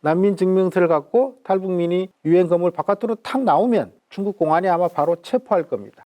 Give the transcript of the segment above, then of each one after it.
난민 증명서를 갖고 탈북민이 유엔 건물 바깥으로 탁 나오면 중국 공안이 아마 바로 체포할 겁니다.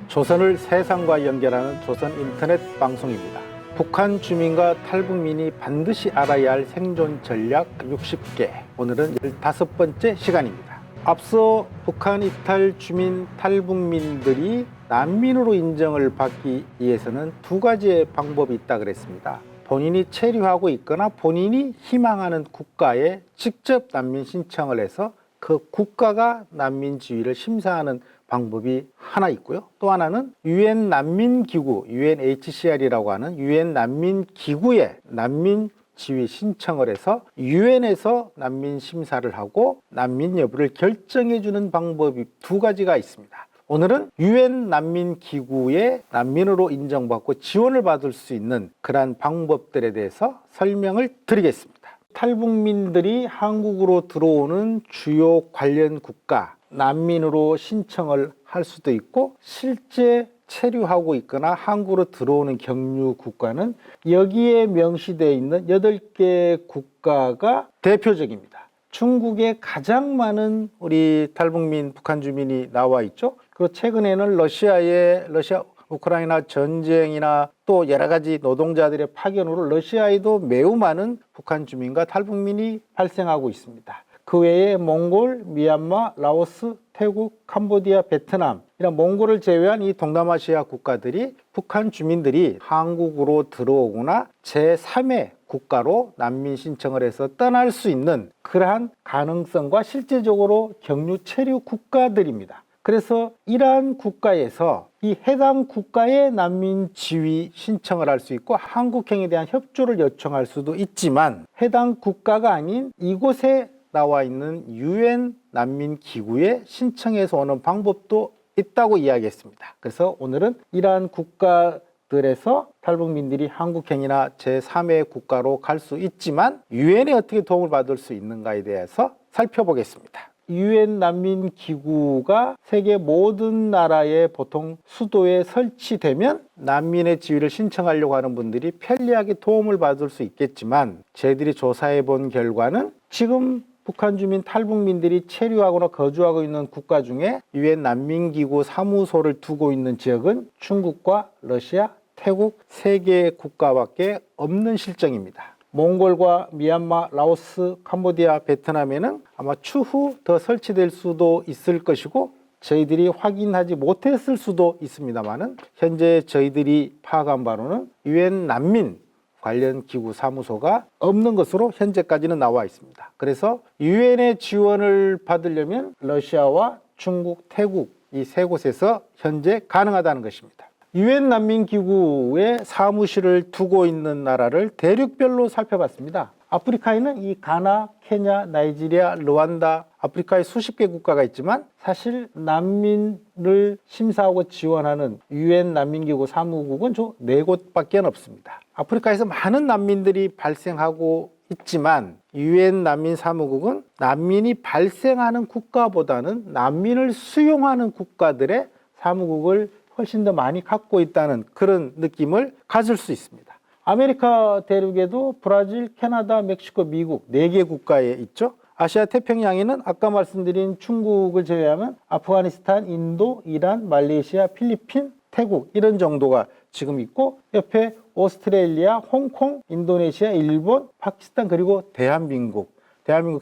조선을 세상과 연결하는 조선 인터넷 방송입니다. 북한 주민과 탈북민이 반드시 알아야 할 생존 전략 60개. 오늘은 15번째 시간입니다. 앞서 북한 이탈 주민 탈북민들이 난민으로 인정을 받기 위해서는 두 가지의 방법이 있다 그랬습니다. 본인이 체류하고 있거나 본인이 희망하는 국가에 직접 난민 신청을 해서 그 국가가 난민 지위를 심사하는 방법이 하나 있고요. 또 하나는 유엔 난민 기구, UNHCR이라고 하는 유엔 난민 기구에 난민 지위 신청을 해서 유엔에서 난민 심사를 하고 난민 여부를 결정해 주는 방법이 두 가지가 있습니다. 오늘은 유엔 난민 기구에 난민으로 인정받고 지원을 받을 수 있는 그러한 방법들에 대해서 설명을 드리겠습니다. 탈북민들이 한국으로 들어오는 주요 관련 국가 난민으로 신청을 할 수도 있고 실제 체류하고 있거나 한국으로 들어오는 경유 국가는 여기에 명시되어 있는 8개 국가가 대표적입니다. 중국에 가장 많은 우리 탈북민 북한 주민이 나와 있죠. 그리고 최근에는 러시아 우크라이나 전쟁이나 또 여러 가지 노동자들의 파견으로 러시아에도 매우 많은 북한 주민과 탈북민이 발생하고 있습니다. 그 외에 몽골, 미얀마, 라오스, 태국, 캄보디아, 베트남 이런 몽골을 제외한 이 동남아시아 국가들이 북한 주민들이 한국으로 들어오거나 제3의 국가로 난민 신청을 해서 떠날 수 있는 그러한 가능성과 실제적으로 경유 체류 국가들입니다. 그래서 이러한 국가에서 이 해당 국가의 난민 지위 신청을 할 수 있고 한국행에 대한 협조를 요청할 수도 있지만 해당 국가가 아닌 이곳에 나와 있는 유엔 난민 기구에 신청해서 오는 방법도 있다고 이야기했습니다. 그래서 오늘은 이러한 국가들에서 탈북민들이 한국행이나 제3의 국가로 갈 수 있지만 유엔에 어떻게 도움을 받을 수 있는가에 대해서 살펴보겠습니다. 유엔 난민 기구가 세계 모든 나라의 보통 수도에 설치되면 난민의 지위를 신청하려고 하는 분들이 편리하게 도움을 받을 수 있겠지만 저희들이 조사해 본 결과는 지금 북한 주민 탈북민들이 체류하거나 거주하고 있는 국가 중에 유엔 난민기구 사무소를 두고 있는 지역은 중국과 러시아, 태국 3개의 국가밖에 없는 실정입니다. 몽골과 미얀마, 라오스, 캄보디아, 베트남에는 아마 추후 더 설치될 수도 있을 것이고 저희들이 확인하지 못했을 수도 있습니다만은 현재 저희들이 파악한 바로는 유엔 난민 관련 기구 사무소가 없는 것으로 현재까지는 나와 있습니다. 그래서 유엔의 지원을 받으려면 러시아와 중국, 태국 이 3곳에서 현재 가능하다는 것입니다. 유엔 난민기구에 사무실을 두고 있는 나라를 대륙별로 살펴봤습니다. 아프리카에는 이 가나, 케냐, 나이지리아, 르완다, 아프리카의 수십 개 국가가 있지만 사실 난민을 심사하고 지원하는 유엔 난민기구 사무국은 저 4곳밖에 없습니다. 아프리카에서 많은 난민들이 발생하고 있지만 유엔 난민 사무국은 난민이 발생하는 국가보다는 난민을 수용하는 국가들의 사무국을 훨씬 더 많이 갖고 있다는 그런 느낌을 가질 수 있습니다. 아메리카 대륙에도 브라질, 캐나다, 멕시코, 미국 4개 국가에 있죠. 아시아 태평양에는 아까 말씀드린 중국을 제외하면 아프가니스탄, 인도, 이란, 말레이시아, 필리핀, 태국 이런 정도가 지금 있고 옆에 오스트레일리아, 홍콩, 인도네시아, 일본, 파키스탄 그리고 대한민국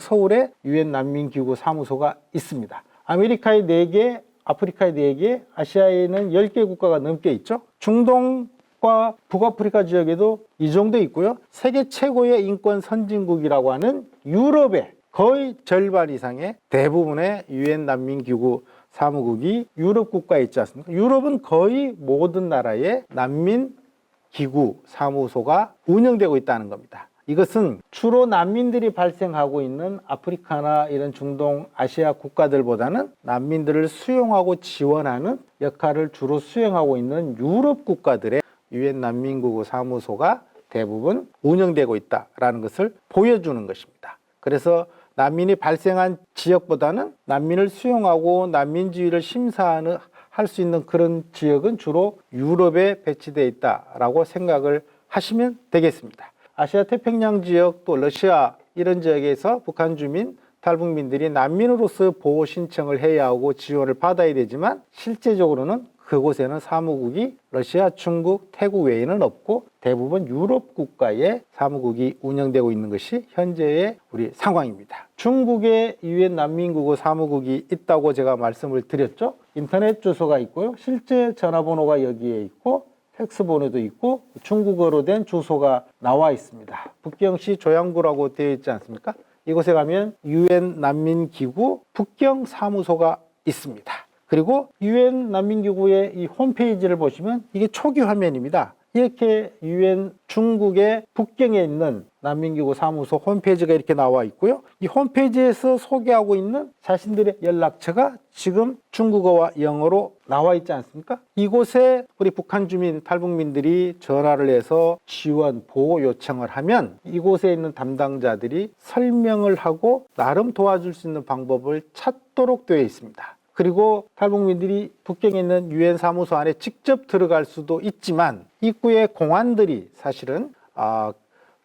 서울에 유엔 난민기구 사무소가 있습니다. 아메리카에 4개, 아프리카에 4개, 아시아에는 10개 국가가 넘게 있죠. 중동과 북아프리카 지역에도 이 정도 있고요. 세계 최고의 인권 선진국이라고 하는 유럽의 거의 절반 이상의 대부분의 유엔 난민기구 사무국이 유럽 국가에 있지 않습니까? 유럽은 거의 모든 나라의 난민기구 사무소가 운영되고 있다는 겁니다. 이것은 주로 난민들이 발생하고 있는 아프리카나 이런 중동 아시아 국가들보다는 난민들을 수용하고 지원하는 역할을 주로 수행하고 있는 유럽 국가들의 유엔 난민기구 사무소가 대부분 운영되고 있다는 것을 보여주는 것입니다. 그래서 난민이 발생한 지역보다는 난민을 수용하고 난민 지위를 심사할 수 있는 그런 지역은 주로 유럽에 배치되어 있다라고 생각을 하시면 되겠습니다. 아시아 태평양 지역 또 러시아 이런 지역에서 북한 주민, 탈북민들이 난민으로서 보호 신청을 해야 하고 지원을 받아야 되지만 실제적으로는 그곳에는 사무국이 러시아, 중국, 태국 외에는 없고 대부분 유럽 국가의 사무국이 운영되고 있는 것이 현재의 우리 상황입니다. 중국에 유엔 난민구호 사무국이 있다고 제가 말씀을 드렸죠. 인터넷 주소가 있고요. 실제 전화번호가 여기에 있고 팩스 번호도 있고 중국어로 된 주소가 나와 있습니다. 북경시 조양구라고 되어 있지 않습니까? 이곳에 가면 유엔 난민기구 북경사무소가 있습니다. 그리고 유엔 난민기구의 이 홈페이지를 보시면 이게 초기 화면입니다. 이렇게 유엔 중국의 북경에 있는 난민기구 사무소 홈페이지가 이렇게 나와 있고요. 이 홈페이지에서 소개하고 있는 자신들의 연락처가 지금 중국어와 영어로 나와 있지 않습니까? 이곳에 우리 북한 주민, 탈북민들이 전화를 해서 지원, 보호 요청을 하면 이곳에 있는 담당자들이 설명을 하고 나름 도와줄 수 있는 방법을 찾도록 되어 있습니다. 그리고 탈북민들이 북경에 있는 유엔 사무소 안에 직접 들어갈 수도 있지만 입구에 공안들이 사실은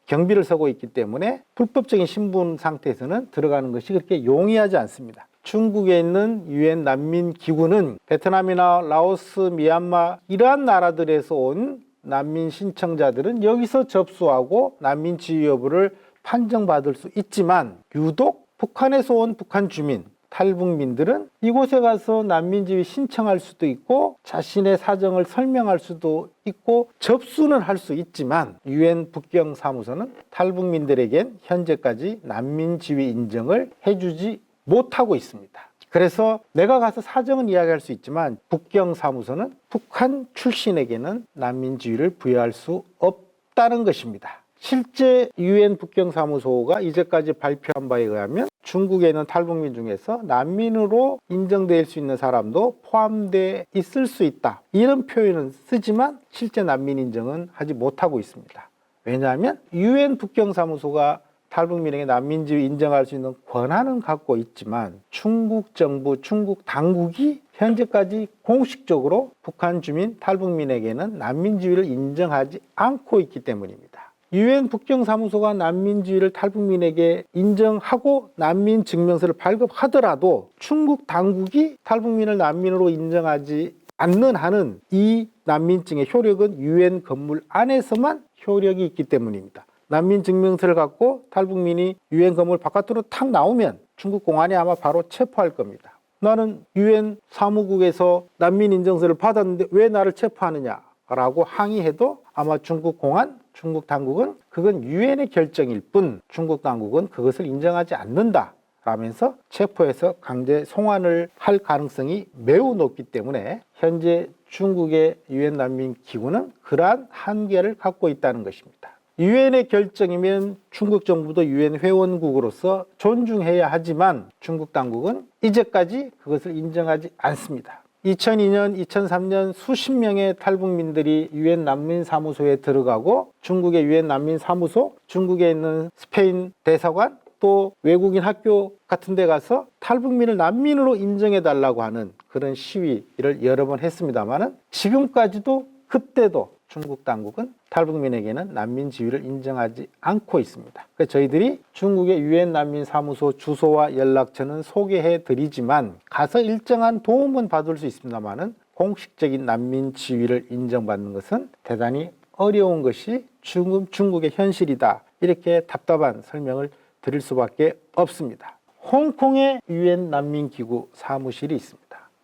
경비를 서고 있기 때문에 불법적인 신분 상태에서는 들어가는 것이 그렇게 용이하지 않습니다. 중국에 있는 유엔 난민기구는 베트남이나 라오스, 미얀마 이러한 나라들에서 온 난민 신청자들은 여기서 접수하고 난민 지위 여부를 판정받을 수 있지만 유독 북한에서 온 북한 주민, 탈북민들은 이곳에 가서 난민지위 신청할 수도 있고 자신의 사정을 설명할 수도 있고 접수는 할 수 있지만 유엔 북경사무소는 탈북민들에겐 현재까지 난민지위 인정을 해주지 못하고 있습니다. 그래서 내가 가서 사정은 이야기할 수 있지만 북경사무소는 북한 출신에게는 난민지위를 부여할 수 없다는 것입니다. 실제 유엔 북경사무소가 이제까지 발표한 바에 의하면 중국에 있는 탈북민 중에서 난민으로 인정될 수 있는 사람도 포함되어 있을 수 있다. 이런 표현은 쓰지만 실제 난민 인정은 하지 못하고 있습니다. 왜냐하면 유엔 북경사무소가 탈북민에게 난민지위 인정할 수 있는 권한은 갖고 있지만 중국 정부, 중국 당국이 현재까지 공식적으로 북한 주민, 탈북민에게는 난민지위를 인정하지 않고 있기 때문입니다. 유엔 북경사무소가 난민지위를 탈북민에게 인정하고 난민 증명서를 발급하더라도 중국 당국이 탈북민을 난민으로 인정하지 않는 한은 이 난민증의 효력은 유엔 건물 안에서만 효력이 있기 때문입니다. 난민 증명서를 갖고 탈북민이 유엔 건물 바깥으로 탁 나오면 중국 공안이 아마 바로 체포할 겁니다. 나는 유엔 사무국에서 난민 인정서를 받았는데 왜 나를 체포하느냐라고 항의해도 아마 중국 공안, 중국 당국은 그건 유엔의 결정일 뿐 중국 당국은 그것을 인정하지 않는다 라면서 체포해서 강제 송환을 할 가능성이 매우 높기 때문에 현재 중국의 유엔 난민 기구는 그러한 한계를 갖고 있다는 것입니다. 유엔의 결정이면 중국 정부도 유엔 회원국으로서 존중해야 하지만 중국 당국은 이제까지 그것을 인정하지 않습니다. 2002년, 2003년 수십 명의 탈북민들이 유엔 난민사무소에 들어가고 중국의 유엔 난민사무소, 중국에 있는 스페인 대사관, 또 외국인 학교 같은 데 가서 탈북민을 난민으로 인정해달라고 하는 그런 시위를 여러 번 했습니다만 지금까지도 그때도 중국 당국은 탈북민에게는 난민 지위를 인정하지 않고 있습니다. 그래서 저희들이 중국의 유엔 난민 사무소 주소와 연락처는 소개해 드리지만 가서 일정한 도움은 받을 수 있습니다만은 공식적인 난민 지위를 인정받는 것은 대단히 어려운 것이 지금 중국의 현실이다. 이렇게 답답한 설명을 드릴 수밖에 없습니다. 홍콩에 유엔 난민기구 사무실이 있습니다.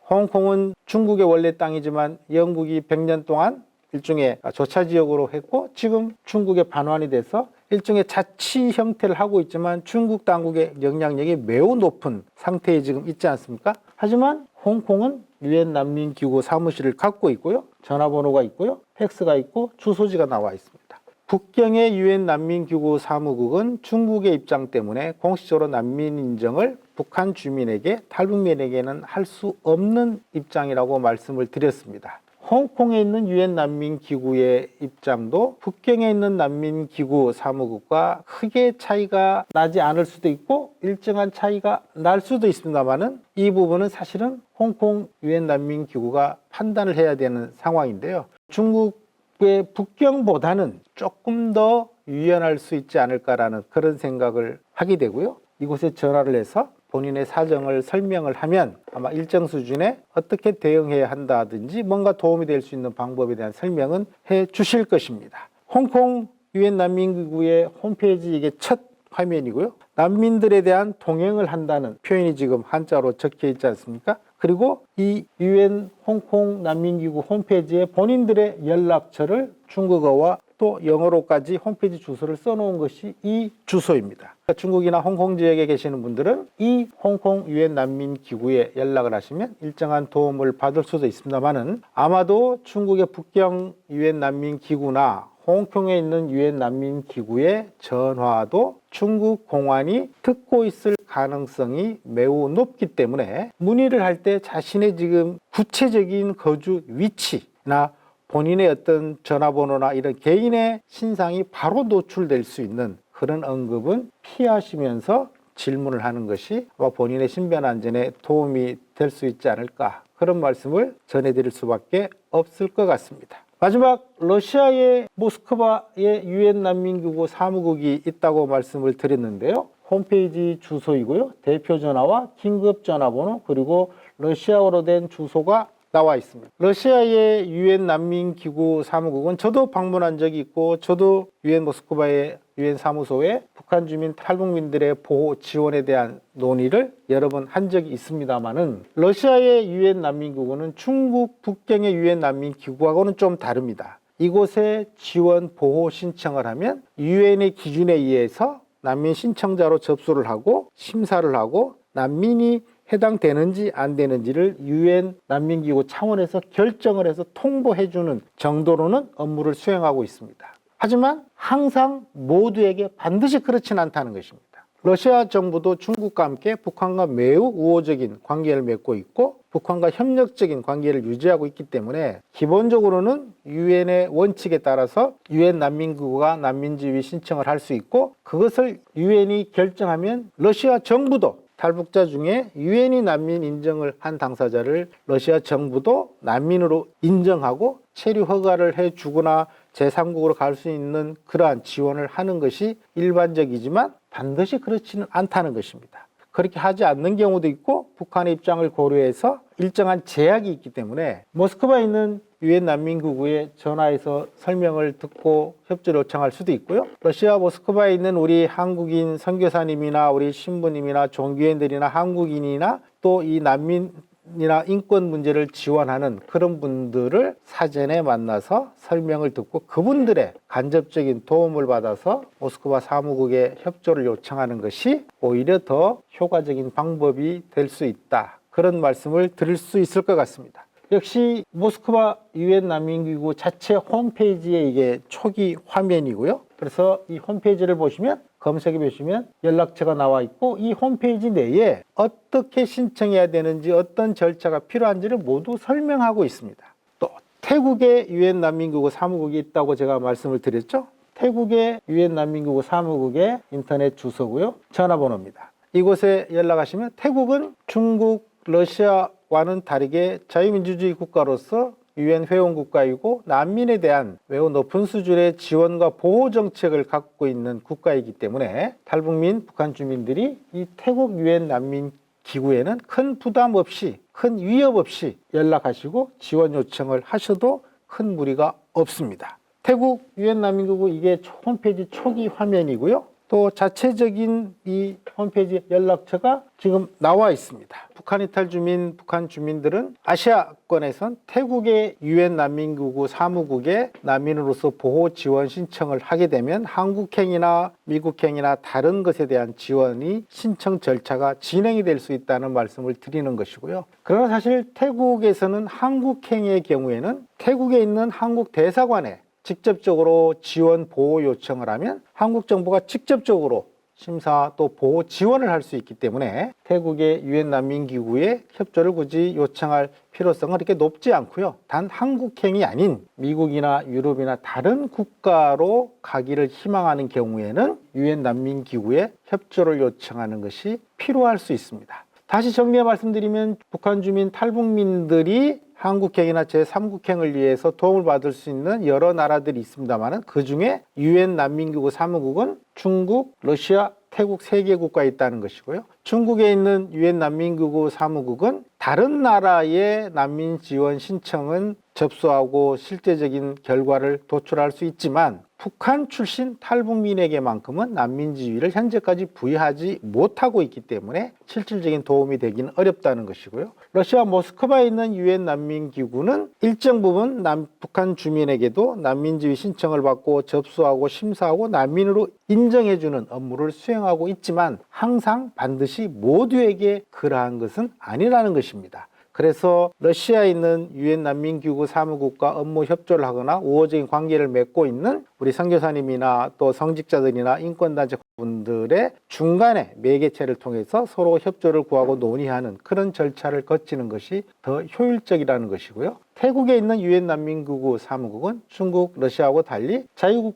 홍콩은 중국의 원래 땅이지만 영국이 100년 동안 일종의 조차지역으로 했고 지금 중국의 반환이 돼서 일종의 자치 형태를 하고 있지만 중국 당국의 영향력이 매우 높은 상태에 지금 있지 않습니까? 하지만 홍콩은 유엔 난민기구 사무실을 갖고 있고요. 전화번호가 있고요. 팩스가 있고 주소지가 나와 있습니다. 북경의 유엔 난민기구 사무국은 중국의 입장 때문에 공식적으로 난민 인정을 북한 주민에게, 탈북민에게는 할 수 없는 입장이라고 말씀을 드렸습니다. 홍콩에 있는 유엔 난민기구의 입장도 북경에 있는 난민기구 사무국과 크게 차이가 나지 않을 수도 있고 일정한 차이가 날 수도 있습니다만은 이 부분은 사실은 홍콩 유엔 난민기구가 판단을 해야 되는 상황인데요. 중국 중국의 북경보다는 조금 더 유연할 수 있지 않을까라는 그런 생각을 하게 되고요. 이곳에 전화를 해서 본인의 사정을 설명을 하면 아마 일정 수준에 어떻게 대응해야 한다든지 뭔가 도움이 될 수 있는 방법에 대한 설명은 해 주실 것입니다. 홍콩 유엔 난민기구의 홈페이지 이게 첫 화면이고요. 난민들에 대한 동행을 한다는 표현이 지금 한자로 적혀 있지 않습니까? 그리고 이 유엔 홍콩 난민기구 홈페이지에 본인들의 연락처를 중국어와 또 영어로까지 홈페이지 주소를 써놓은 것이 이 주소입니다. 중국이나 홍콩 지역에 계시는 분들은 이 홍콩 유엔 난민기구에 연락을 하시면 일정한 도움을 받을 수도 있습니다만은 아마도 중국의 북경 유엔 난민기구나 홍콩에 있는 유엔 난민기구의 전화도 중국 공안이 듣고 있을 가능성이 매우 높기 때문에 문의를 할 때 자신의 지금 구체적인 거주 위치나 본인의 어떤 전화번호나 이런 개인의 신상이 바로 노출될 수 있는 그런 언급은 피하시면서 질문을 하는 것이 아마 본인의 신변 안전에 도움이 될 수 있지 않을까 그런 말씀을 전해드릴 수밖에 없을 것 같습니다. 마지막 러시아의 모스크바에 유엔 난민기구 사무국이 있다고 말씀을 드렸는데요. 홈페이지 주소이고요. 대표 전화와 긴급 전화번호 그리고 러시아어로 된 주소가 나와 있습니다. 러시아의 유엔 난민기구 사무국은 저도 방문한 적이 있고 저도 유엔 모스크바의 유엔 사무소에 북한 주민 탈북민들의 보호 지원에 대한 논의를 여러 번 한 적이 있습니다만은 러시아의 유엔 난민기구는 중국 북경의 유엔 난민기구하고는 좀 다릅니다. 이곳에 지원 보호 신청을 하면 유엔의 기준에 의해서 난민 신청자로 접수를 하고 심사를 하고 난민이 해당되는지 안 되는지를 유엔 난민기구 차원에서 결정을 해서 통보해주는 정도로는 업무를 수행하고 있습니다. 하지만 항상 모두에게 반드시 그렇지는 않다는 것입니다. 러시아 정부도 중국과 함께 북한과 매우 우호적인 관계를 맺고 있고 북한과 협력적인 관계를 유지하고 있기 때문에 기본적으로는 유엔의 원칙에 따라서 유엔 난민기구가 난민지위 신청을 할 수 있고 그것을 유엔이 결정하면 러시아 정부도 탈북자 중에 유엔이 난민 인정을 한 당사자를 러시아 정부도 난민으로 인정하고 체류 허가를 해주거나 제3국으로 갈 수 있는 그러한 지원을 하는 것이 일반적이지만 반드시 그렇지는 않다는 것입니다. 그렇게 하지 않는 경우도 있고 북한의 입장을 고려해서 일정한 제약이 있기 때문에 모스크바에 있는 유엔 난민기구에 전화해서 설명을 듣고 협조를 요청할 수도 있고요. 러시아 모스크바에 있는 우리 한국인 선교사님이나 우리 신부님이나 종교인들이나 한국인이나 또 이 난민이나 인권 문제를 지원하는 그런 분들을 사전에 만나서 설명을 듣고 그분들의 간접적인 도움을 받아서 모스크바 사무국에 협조를 요청하는 것이 오히려 더 효과적인 방법이 될 수 있다. 그런 말씀을 드릴 수 있을 것 같습니다. 역시 모스크바 유엔 난민기구 자체 홈페이지에 이게 초기 화면이고요. 그래서 이 홈페이지를 보시면 검색해 보시면 연락처가 나와 있고 이 홈페이지 내에 어떻게 신청해야 되는지 어떤 절차가 필요한지를 모두 설명하고 있습니다. 또 태국의 유엔 난민기구 사무국이 있다고 제가 말씀을 드렸죠. 태국의 유엔 난민기구 사무국의 인터넷 주소고요. 전화번호입니다. 이곳에 연락하시면 태국은 중국, 러시아와는 다르게 자유민주주의 국가로서 유엔 회원 국가이고 난민에 대한 매우 높은 수준의 지원과 보호 정책을 갖고 있는 국가이기 때문에 탈북민 북한 주민들이 이 태국 유엔 난민 기구에는 큰 부담 없이 큰 위협 없이 연락하시고 지원 요청을 하셔도 큰 무리가 없습니다. 태국 유엔 난민기구 이게 홈페이지 초기 화면이고요. 또 자체적인 이 홈페이지 연락처가 지금 나와 있습니다. 북한 이탈 주민, 북한 주민들은 아시아권에선 태국의 유엔 난민기구 사무국에 난민으로서 보호 지원 신청을 하게 되면 한국행이나 미국행이나 다른 것에 대한 지원이 신청 절차가 진행이 될 수 있다는 말씀을 드리는 것이고요. 그러나 사실 태국에서는 한국행의 경우에는 태국에 있는 한국 대사관에 직접적으로 지원 보호 요청을 하면 한국 정부가 직접적으로 심사 또 보호 지원을 할 수 있기 때문에 태국의 유엔 난민기구에 협조를 굳이 요청할 필요성은 그렇게 높지 않고요. 단 한국행이 아닌 미국이나 유럽이나 다른 국가로 가기를 희망하는 경우에는 유엔 난민기구에 협조를 요청하는 것이 필요할 수 있습니다. 다시 정리해 말씀드리면 북한 주민 탈북민들이 한국행이나 제3국행을 위해서 도움을 받을 수 있는 여러 나라들이 있습니다만 그중에 유엔 난민기구 사무국은 중국, 러시아, 태국 3개 국가에 있다는 것이고요. 중국에 있는 유엔 난민기구 사무국은 다른 나라의 난민 지원 신청은 접수하고 실제적인 결과를 도출할 수 있지만 북한 출신 탈북민에게만큼은 난민 지위를 현재까지 부여하지 못하고 있기 때문에 실질적인 도움이 되기는 어렵다는 것이고요. 러시아 모스크바에 있는 유엔 난민기구는 일정 부분 북한 주민에게도 난민 지위 신청을 받고 접수하고 심사하고 난민으로 인정해주는 업무를 수행하고 있지만 항상 반드시 모두에게 그러한 것은 아니라는 것입니다. 그래서 러시아에 있는 유엔 난민기구 사무국과 업무 협조를 하거나 우호적인 관계를 맺고 있는 우리 선교사님이나 또 성직자들이나 인권단체 분들의 중간에 매개체를 통해서 서로 협조를 구하고 논의하는 그런 절차를 거치는 것이 더 효율적이라는 것이고요. 태국에 있는 유엔 난민기구 사무국은 중국, 러시아하고 달리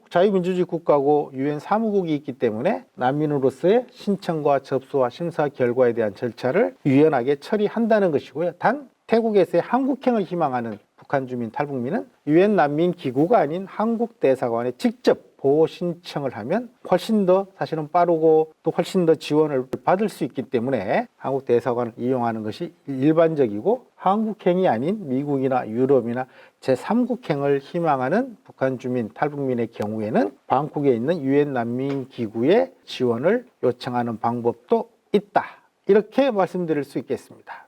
자유민주주의 국가고 유엔 사무국이 있기 때문에 난민으로서의 신청과 접수와 심사 결과에 대한 절차를 유연하게 처리한다는 것이고요. 단 태국에서의 한국행을 희망하는 북한 주민 탈북민은 유엔 난민기구가 아닌 한국 대사관에 직접 보호 신청을 하면 훨씬 더 사실은 빠르고 또 훨씬 더 지원을 받을 수 있기 때문에 한국 대사관을 이용하는 것이 일반적이고 한국행이 아닌 미국이나 유럽이나 제3국행을 희망하는 북한 주민 탈북민의 경우에는 방콕에 있는 유엔 난민기구의 지원을 요청하는 방법도 있다. 이렇게 말씀드릴 수 있겠습니다.